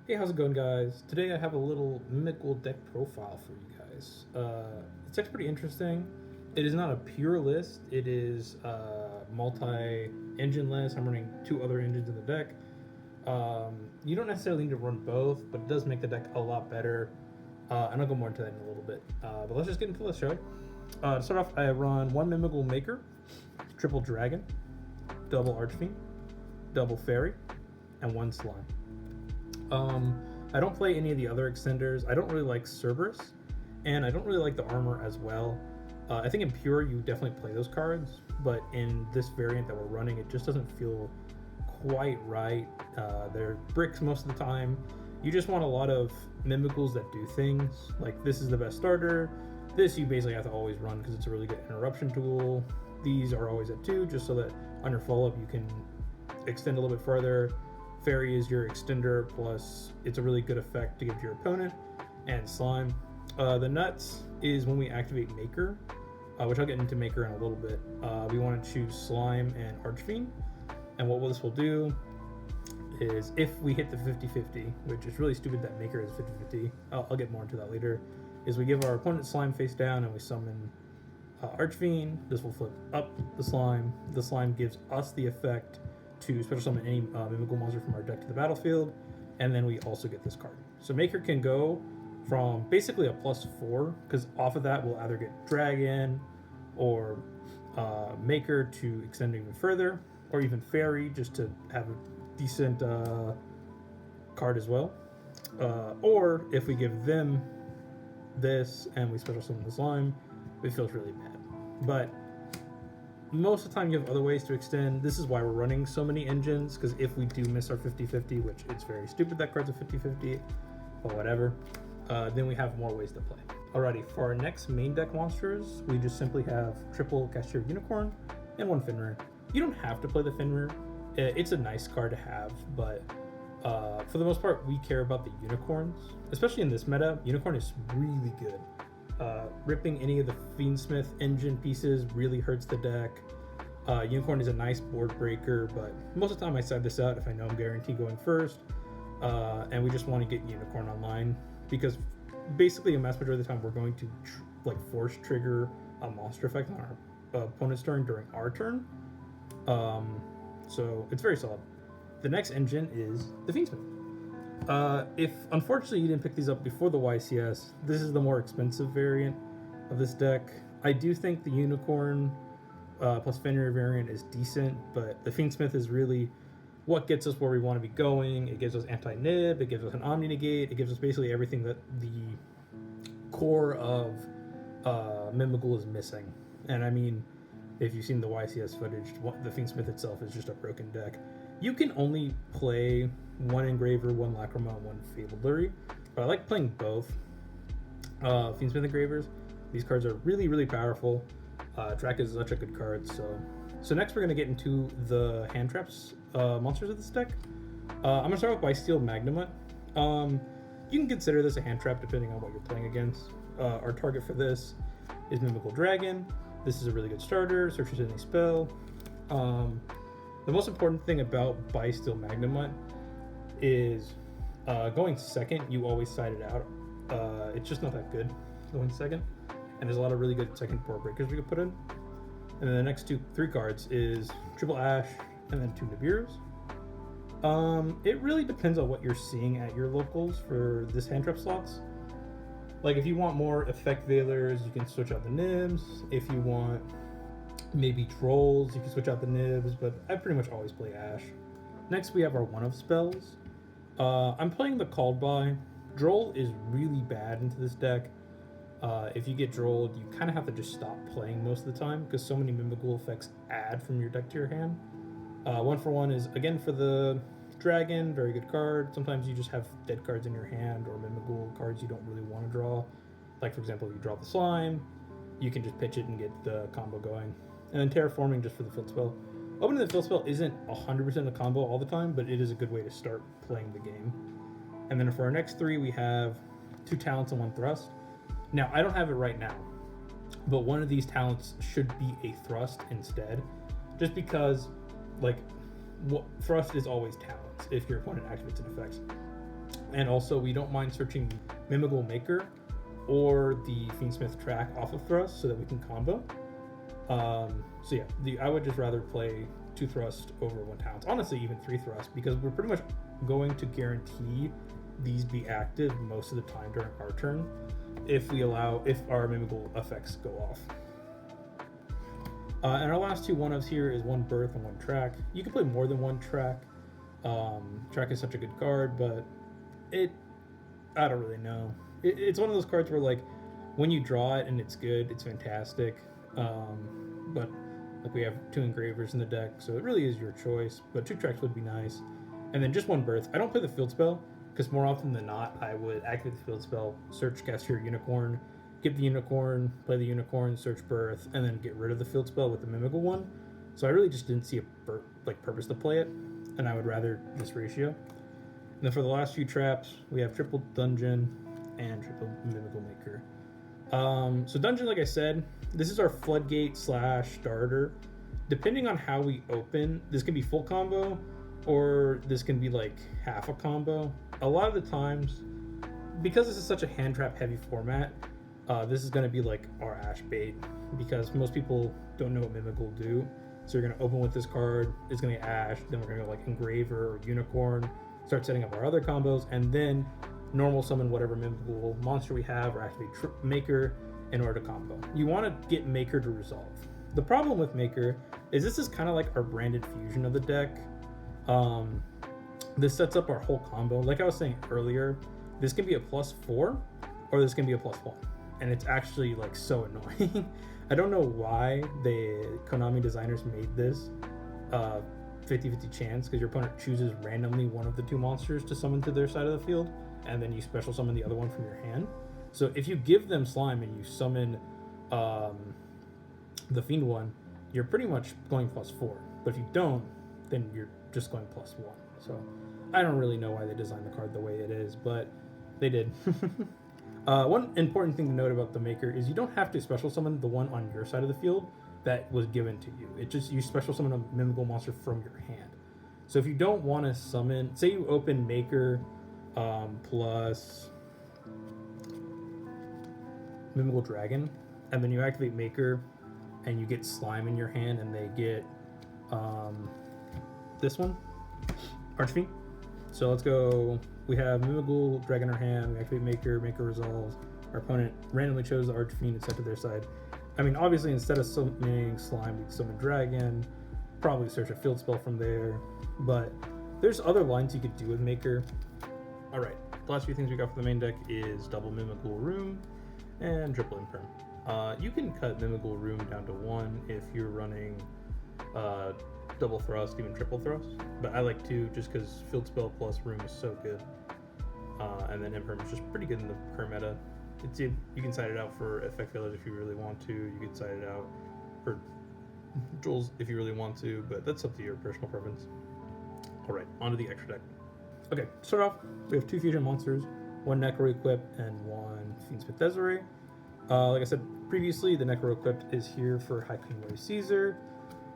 Hey, how's it going, guys? Today I have a little Mimighoul deck profile for you guys. It's actually pretty interesting. It is not a pure list. It is multi-engine list. I'm running two other engines in the deck. You don't necessarily need to run both, but it does make the deck a lot better. And I'll go more into that in a little bit. But let's just get into the show. To start off, I run one Mimighoul Maker, triple Dragon, double Archfiend, double Fairy, and one Slime. I don't play any of the other extenders. I don't really like Cerberus, and I don't really like the armor as well. I think in Pure you definitely play those cards, but in this variant that we're running, it just doesn't feel quite right. They're bricks most of the time. You just want a lot of Mimighouls that do things. Like, this is the best starter. This you basically have to always run because it's a really good interruption tool. These are always at 2, just so that on your follow-up you can extend a little bit further. Fairy is your extender, plus it's a really good effect to give to your opponent. And Slime. The nuts is when we activate Maker, which I'll get into Maker in a little bit. We want to choose Slime and Archfiend. And what this will do is, if we hit the 50-50, which is really stupid that Maker is 50-50, I'll get more into that later, is we give our opponent Slime face down and we summon Archfiend. This will flip up the Slime. The Slime gives us the effect to special summon any Mimighoul monster from our deck to the battlefield, and then we also get this card. So Maker can go from basically a +4, because off of that we'll either get Dragon or Maker to extend even further, or even Fairy just to have a decent card as well. Or if we give them this and we special summon the Slime, it feels really bad. But most of the time you have other ways to extend. This is why we're running so many engines, because if we do miss our 50-50, which it's very stupid that card's a 50-50, but whatever, then we have more ways to play. Alrighty, for our next main deck monsters, we just simply have triple Kashtira Unicorn and one Fenrir. You don't have to play the Fenrir. It's a nice card to have, but for the most part, we care about the Unicorns. Especially in this meta, Unicorn is really good. Ripping any of the Fiendsmith engine pieces really hurts the deck. Unicorn is a nice board breaker, but most of the time I side this out if I know I'm guaranteed going first. And we just want to get Unicorn online, because basically a mass majority of the time we're going to force trigger a monster effect on our opponent's turn during our turn. So it's very solid. The next engine is the Fiendsmith. If unfortunately you didn't pick these up before the YCS, this is the more expensive variant of this deck. I do think the Unicorn plus Fenrir variant is decent, but the Fiendsmith is really what gets us where we want to be going. It gives us anti-nib, it gives us an Omni Negate, it gives us basically everything that the core of Mimighoul is missing. And I mean, if you've seen the YCS footage, the Fiendsmith itself is just a broken deck. You can only play one Engraver, one Lacrima, and one Fabled Lurrie, but I like playing both Fiendsmith Engravers. These cards are really, really powerful. Drac is such a good card. So next we're going to get into the hand traps monsters of this deck. I'm going to start with Bystial Magnamhut. You can consider this a hand trap depending on what you're playing against. Our target for this is Mimighoul Dragon. This is a really good starter, searches any spell. The most important thing about Bystial Magnamhut is going second, you always side it out. It's just not that good going second. And there's a lot of really good second board breakers we could put in. And then the next 3 cards is triple Ash and then 2 Nibirus. It really depends on what you're seeing at your locals for this hand trap slots. Like, if you want more effect veilers, you can switch out the nibs. If you want maybe trolls, you can switch out the nibs, but I pretty much always play Ash. Next we have our one of spells. I'm playing the Called By. Droll is really bad into this deck. If you get Drolled, you kind of have to just stop playing most of the time, because so many Mimighoul effects add from your deck to your hand. 1 for 1 is, again, for the Dragon, very good card. Sometimes you just have dead cards in your hand, or Mimighoul cards you don't really want to draw. Like, for example, if you draw the Slime, you can just pitch it and get the combo going. And then Terraforming just for the field spell. Opening the field spell isn't 100% a combo all the time, but it is a good way to start playing the game. And then for our next 3, we have 2 talents and 1 thrust. Now, I don't have it right now, but one of these talents should be a thrust instead, just because, like, thrust is always talents if your opponent activates an effect. And also, we don't mind searching Mimighoul Maker or the Fiendsmith track off of Thrust so that we can combo. So yeah, I would just rather play 2 Thrust over 1 Talents. Honestly, even 3 Thrust, because we're pretty much going to guarantee these be active most of the time during our turn if our Mimighoul effects go off. And our last 2 1-ofs here is 1 Birth and 1 Track. You can play more than 1 Track. Track is such a good card, but I don't really know. It's one of those cards where, like, when you draw it and it's good, it's fantastic. But like, we have 2 Engravers in the deck, so it really is your choice. But 2 Tracks would be nice. And then just 1 Birth. I don't play the field spell, because more often than not, I would activate the field spell, search Kashtira Unicorn, get the Unicorn, play the Unicorn, search Birth, and then get rid of the field spell with the Mimighoul one. So I really just didn't see a purpose to play it, and I would rather this ratio. And then for the last few traps, we have triple Dungeon and triple Mimighoul Maker. So Dungeon, like I said, this is our floodgate / starter. Depending on how we open, this can be full combo, or this can be like half a combo. A lot of the times, because this is such a hand trap heavy format, this is going to be like our Ash bait, because most people don't know what Mimighoul do. So you're going to open with this card, it's going to get Ash, then we're going to go like Engraver or Unicorn, start setting up our other combos, and then normal summon whatever Mimighoul monster we have, or activate Maker in order to combo. You want to get Maker to resolve. The problem with Maker is this is kind of like our branded fusion of the deck. This sets up our whole combo. Like I was saying earlier, this can be a +4 or this can be a +1, and it's actually like so annoying. I don't know why the Konami designers made this 50-50 chance, because your opponent chooses randomly one of the 2 monsters to summon to their side of the field, and then you special summon the other one from your hand. So if you give them Slime and you summon the Fiend one, you're pretty much going +4. But if you don't, then you're just going +1. So I don't really know why they designed the card the way it is, but they did. One important thing to note about the Maker is you don't have to special summon the one on your side of the field that was given to you. It just, you special summon a Mimighoul monster from your hand. So if you don't want to summon, say you open Maker plus Mimighoul Dragon, and then you activate Maker and you get Slime in your hand, and they get this one, Archfiend. So let's go. We have Mimighoul Dragon in our hand. We activate Maker. Maker resolves. Our opponent randomly chose the Archfiend and set to their side. I mean, obviously, instead of summoning Slime, we'd summon Dragon. Probably search a field spell from there. But there's other lines you could do with Maker. All right. The last few things we got for the main deck is double Mimighoul Room and triple Imperm. You can cut Mimighoul Room down to 1 if you're running double Thrust, even triple Thrust. But I like 2 just because field spell plus Room is so good. And then Imperm is just pretty good in the current meta. You can side it out for effect failures if you really want to. You can side it out for Jewels if you really want to, but that's up to your personal preference. All right, onto the extra deck. Okay, to start off, we have 2 fusion monsters, 1 Necro equipped and 1 Fiendsmith Engraver. Like I said previously, the Necro equipped is here for High Queen Way Caesar.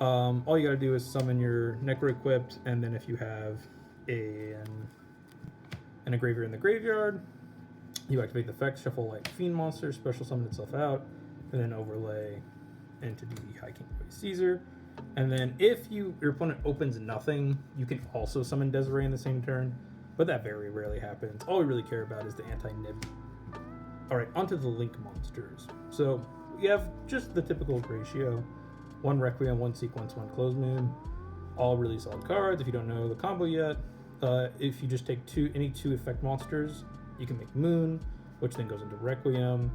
All you gotta do is summon your Necro equipped, and then if you have an Engraver in the graveyard, you activate the effect, shuffle like Fiend monster, special summon itself out, and then overlay into the High King Way Caesar. And then if your opponent opens nothing, you can also summon Desiree in the same turn, but that very rarely happens. All we really care about is the anti-Nib. Alright, onto the Link monsters. So we have just the typical ratio. 1 Requiem, 1 Sequence, 1 Closed Moon. All really solid cards. If you don't know the combo yet, if you just take any 2 effect monsters, you can make Moon, which then goes into Requiem,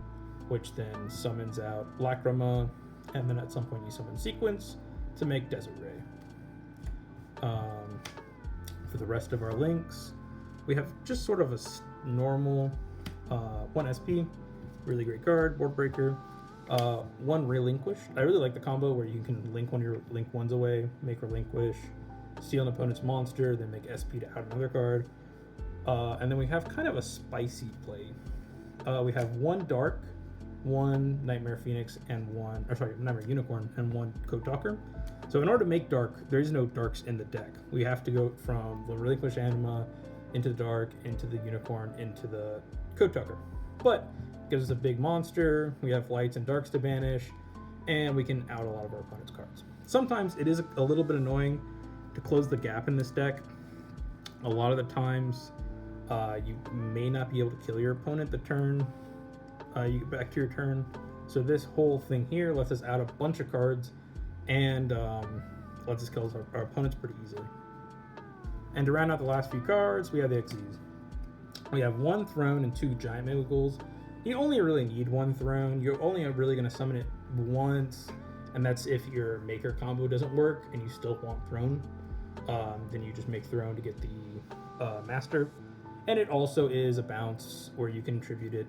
which then summons out Lacrima, and then at some point you summon Sequence to make Desiree. For the rest of our links, we have just sort of a normal 1 SP, really great card, Board Breaker. 1 Relinquish. I really like the combo where you can link one of your link ones away, make Relinquish, steal an opponent's monster, then make SP to out another card. And then we have kind of a spicy play. We have 1 Dark, 1 Nightmare Phoenix, and Nightmare Unicorn, and 1 Code Talker. So in order to make Dark, there is no Darks in the deck. We have to go from the Relinquish Anima into the Dark, into the Unicorn, into the Code Talker. But it gives us a big monster, we have lights and darks to banish, and we can out a lot of our opponent's cards. Sometimes it is a little bit annoying to close the gap in this deck. A lot of the times you may not be able to kill your opponent the turn you get back to your turn. So this whole thing here lets us out a bunch of cards and lets us kill our opponents pretty easily. And to round out the last few cards, we have the XZs. We have 1 Throne and 2 Giant Mimighouls. You only really need 1 Throne. You're only really going to summon it once, and that's if your Maker combo doesn't work and you still want Throne. Then you just make Throne to get the Master. And it also is a bounce where you can tribute it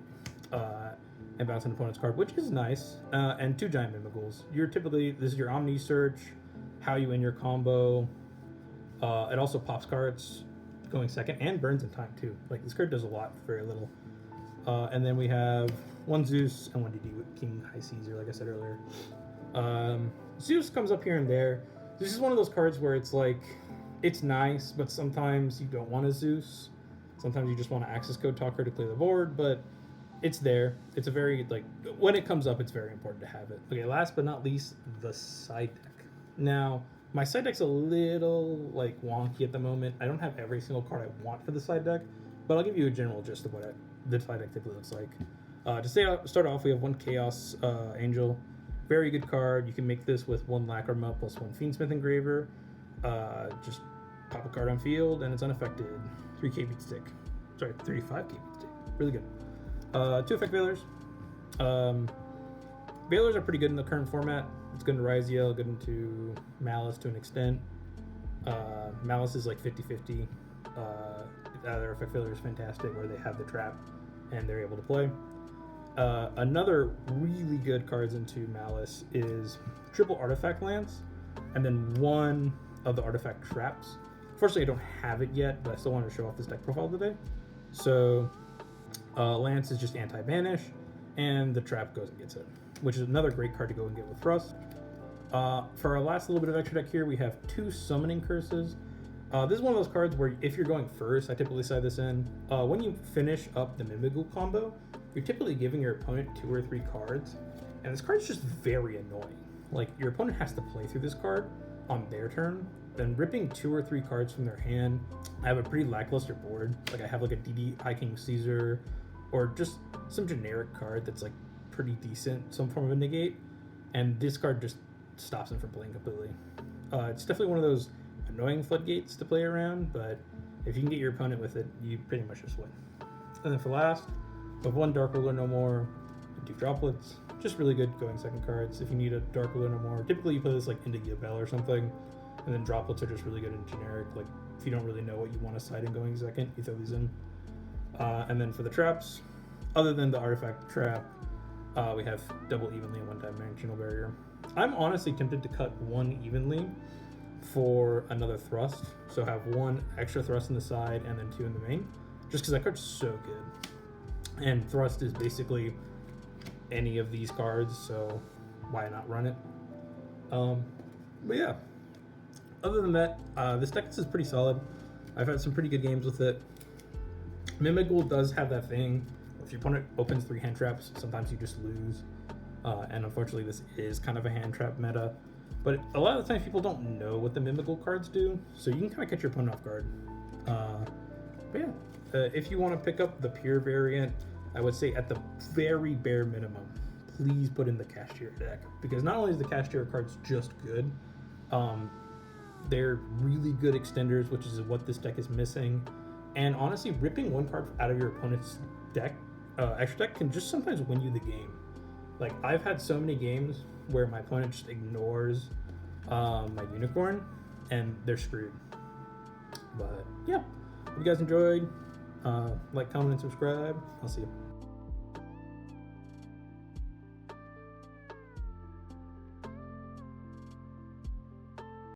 and bounce an opponent's card, which is nice. And 2 Giant Mimighouls. This is your Omni Search, how you end your combo. It also pops cards going second and burns in time too. Like, this card does a lot for very little. And then we have 1 Zeus and 1 DD with King High Caesar, like I said earlier. Zeus comes up here and there. This is one of those cards where it's like, it's nice, but sometimes you don't want a Zeus. Sometimes you just want to access Code Talker to clear the board, but it's there. It's a very, like, when it comes up, it's very important to have it. Okay, last but not least, the side deck. Now, my side deck's a little, like, wonky at the moment. I don't have every single card I want for the side deck, but I'll give you a general gist of what the side deck typically looks like. To start off, we have 1 Chaos Angel. Very good card. You can make this with 1 Lacrima plus 1 Fiendsmith Engraver. Just pop a card on field, and it's unaffected. 3k beat stick. Sorry, 35k beat stick. Really good. 2 Effect Veilers. Veilers are pretty good in the current format. It's good into Ryziel, good into Malice to an extent. Malice is like 50-50. Their Effect Veiler is fantastic, where they have the trap and they're able to play. Another really good cards into Malice is triple Artifact Lance, and then 1 of the Artifact Traps. Fortunately, I don't have it yet, but I still wanted to show off this deck profile today. So, Lance is just anti-banish, and the trap goes and gets it, which is another great card to go and get with Thrust. For our last little bit of extra deck here, we have 2 Summoning Curses. This is one of those cards where if you're going first, I typically side this in. When you finish up the Mimighoul combo, you're typically giving your opponent 2 or 3 cards, and this card's just very annoying. Like, your opponent has to play through this card on their turn, then ripping 2 or 3 cards from their hand. I have a pretty lackluster board. Like, I have like a DD High King Caesar, or just some generic card that's like pretty decent, some form of a negate, and this card just stops them from playing completely. It's definitely one of those annoying floodgates to play around, but if you can get your opponent with it, you pretty much just win. And then for last, we have 1 Dark Ruler No More, 2 Droplets. Just really good going second cards. If you need a Dark Ruler No More, typically you play this like into Bell or something, and then Droplets are just really good in generic. Like, if you don't really know what you want to side in going second, you throw these in. And then for the traps, other than the Artifact Trap, we have double Evenly and 1 Dimensional Barrier. I'm honestly tempted to cut 1 Evenly for another Thrust, so have 1 extra Thrust in the side and then 2 in the main, just because that card's so good. And Thrust is basically any of these cards, so why not run it? But yeah, other than that, this deck is pretty solid. I've had some pretty good games with it. Mimighoul does have that thing. If your opponent opens 3 hand traps, sometimes you just lose. And unfortunately, this is kind of a hand trap meta. But a lot of the times, people don't know what the Mimighoul cards do, so you can kind of catch your opponent off guard. But yeah, if you want to pick up the pure variant, I would say at the very bare minimum, please put in the Kashtira deck. Because not only is the Kashtira cards just good, they're really good extenders, which is what this deck is missing. And honestly, ripping 1 card out of your opponent's deck, extra deck, can just sometimes win you the game. Like, I've had so many games where my opponent just ignores my Unicorn, and they're screwed. But yeah, if you guys enjoyed, like, comment, and subscribe. I'll see you.